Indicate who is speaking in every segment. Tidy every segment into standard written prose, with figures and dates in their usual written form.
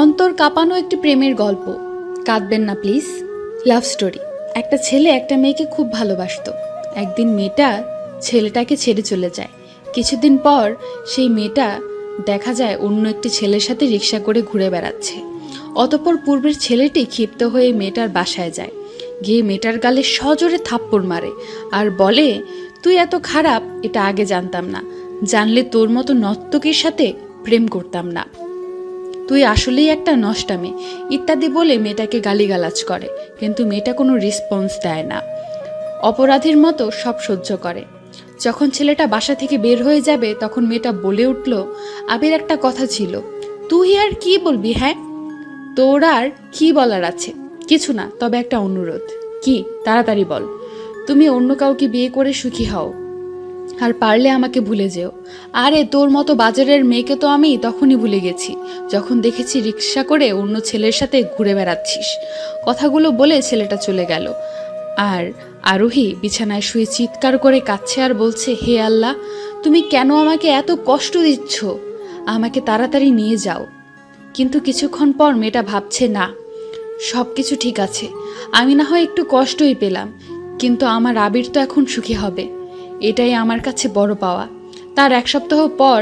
Speaker 1: অন্তর কাঁপানো একটি প্রেমের গল্প। কাঁদবেন না প্লিজ। Love story. একটা ছেলে একটা মেয়েকে খুব ভালোবাসতো। একদিন মেয়েটা ছেলেটাকে ছেড়ে চলে যায়। কিছুদিন পর সেই মেয়েটা দেখা যায় অন্য একটি ছেলের সাথে রিক্সা করে ঘুরে বেড়াচ্ছে। অতঃপর পূর্বের ছেলেটি ক্ষিপ্ত হয়ে মেয়েটার বাসায় যায়। গিয়ে মেয়েটার গালে সজোরে থাপ্পড় মারে আর বলে, তুই এত খারাপ এটা আগে জানতাম না, জানলে তোর মতো নর্তকীর সাথে প্রেম করতাম না, তুই আসলেই একটা নষ্টা মেয়ে ইত্যাদি বলে মেয়েটাকে গালিগালাজ করে। কিন্তু মেয়েটা কোনো রেসপন্স দেয় না, অপরাধীর মতো সব সহ্য করে। যখন ছেলেটা বাসা থেকে বের হয়ে যাবে তখন মেয়েটা বলে উঠল, আবির একটা কথা ছিল। তুই আর কি বলবি? হ্যাঁ, তোর আর কি বলার আছে? কিছু না, তবে একটা অনুরোধ। কি? তাড়াতাড়ি বল। তুমি অন্য কাউকে বিয়ে করে সুখী হও, আর পারলে আমাকে ভুলে যেও। আরে তোর মতো বাজারের মেয়েকে তো আমি তখনই ভুলে গেছি যখন দেখেছি রিক্সা করে অন্য ছেলের সাথে ঘুরে বেড়াচ্ছিস। কথাগুলো বলে ছেলেটা চলে গেল। আর আরোহী বিছানায় শুয়ে চিৎকার করে কাঁদছে আর বলছে, হে আল্লাহ, তুমি কেন আমাকে এত কষ্ট দিচ্ছ? আমাকে তাড়াতাড়ি নিয়ে যাও। কিন্তু কিছুক্ষণ পর মেয়েটা ভাবছে, না, সব কিছু ঠিক আছে, আমি না হয় একটু কষ্টই পেলাম, কিন্তু আমার আবির তো এখন সুখী হবে, এটাই আমার কাছে বড় পাওয়া। তার এক সপ্তাহ পর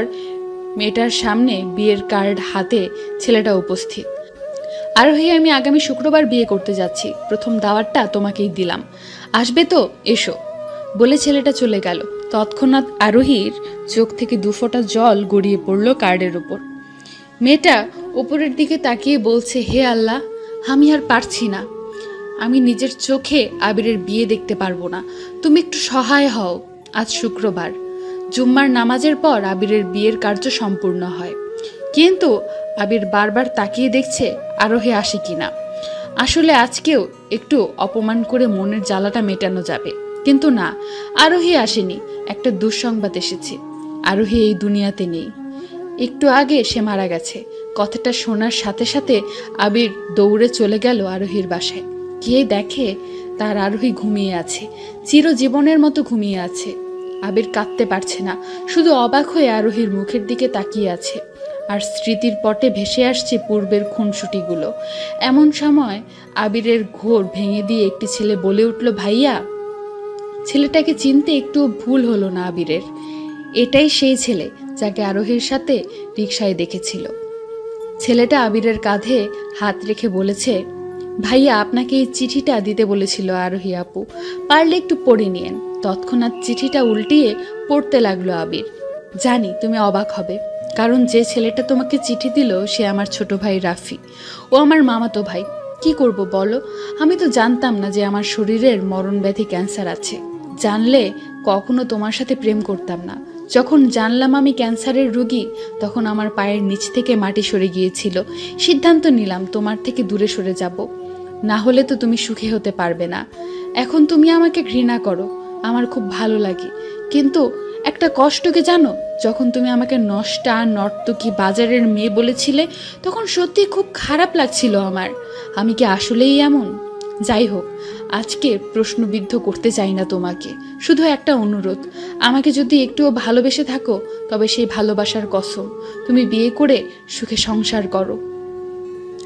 Speaker 1: মেয়েটার সামনে বিয়ের কার্ড হাতে ছেলেটা উপস্থিত। আরোহী, আমি আগামী শুক্রবার বিয়ে করতে যাচ্ছি, প্রথম দাওয়াতটা তোমাকেই দিলাম, আসবে তো? এসো, বলে ছেলেটা চলে গেল। তৎক্ষণাৎ আরোহীর চোখ থেকে দুফোঁটা জল গড়িয়ে পড়ল কার্ডের উপর। মেয়েটা উপরের দিকে তাকিয়ে বলছে, হে আল্লাহ, আমি আর পারছি না, আমি নিজের চোখে আবিরের বিয়ে দেখতে পারবো না, তুমি একটু সহায় হও। আজ শুক্রবার, জুম্মার নামাজের পর আবিরের বিয়ের কার্য সম্পূর্ণ হয়। কিন্তু আবির বারবার তাকিয়ে দেখছে আরোহী আসে কিনা। আসলে আজকেও একটু অপমান করে মনের জ্বালাটা মেটানো যাবে, কিন্তু না, আরোহী আসেনি। একটা দুঃসংবাদ এসেছে, আরোহী এই দুনিয়াতে নেই। একটু আগে সে মারা গেছে। কথাটা শোনার সাথে সাথে আবির দৌড়ে চলে গেল আরোহীর বাসায়। গিয়ে দেখে তার আরোহী ঘুমিয়ে আছে, চিরজীবনের মতো ঘুমিয়ে আছে। আবির কাঁদতে পারছে না, শুধু অবাক হয়ে আরোহীর মুখের দিকে তাকিয়ে আছে। আর স্মৃতির পটে ভেসে আসছে পূর্বের খুনসুটিগুলো। এমন সময় আবিরের ঘোর ভেঙে দিয়ে একটি ছেলে বলে উঠল, ভাইয়া। ছেলেটাকে চিনতে একটু ভুল হলো না আবিরের। এটাই সেই ছেলে যাকে আরোহীর সাথে রিকশায় দেখেছিল। ছেলেটা আবিরের কাঁধে হাত রেখে বলেছে, ভাইয়া, আপনাকে এই চিঠিটা দিতে বলেছিল আরোহী আপু, পারলে একটু পড়ে নিয়েন। তৎক্ষণাৎ চিঠিটা উল্টিয়ে পড়তে লাগলো আবির। জানি তুমি অবাক হবে, কারণ যে ছেলেটা তোমাকে চিঠি দিল সে আমার ছোট ভাই রাফি। ও আমার মামাতো ভাই। কি করব বলো, আমি তো জানতাম না যে আমার শরীরের মরণ ব্যাধি ক্যান্সার আছে। জানলে কখনো তোমার সাথে প্রেম করতাম না। যখন জানলাম আমি ক্যান্সারের রোগী, তখন আমার পায়ের নিচ থেকে মাটি সরে গিয়েছিল। সিদ্ধান্ত নিলাম তোমার থেকে দূরে সরে যাব, না হলে তো তুমি সুখী হতে পারবে না। এখন তুমি আমাকে ঘৃণা করো, আমার খুব ভালো লাগে, কিন্তু একটা কষ্টকে জানো, যখন তুমি আমাকে নষ্টা, নর্তকী, বাজারের মেয়ে বলেছিলে, তখন সত্যি খুব খারাপ লাগছিল আমার। আমি কি আসলেই এমন? যাই হোক, আজকে প্রশ্নবিদ্ধ করতে চাই না তোমাকে, শুধু একটা অনুরোধ, আমাকে যদি একটুও ভালোবেসে থাকো তবে সেই ভালোবাসার কসম, তুমি বিয়ে করে সুখে সংসার করো।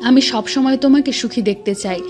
Speaker 1: আমি সবসময় তোমাকে সুখী দেখতে চাই।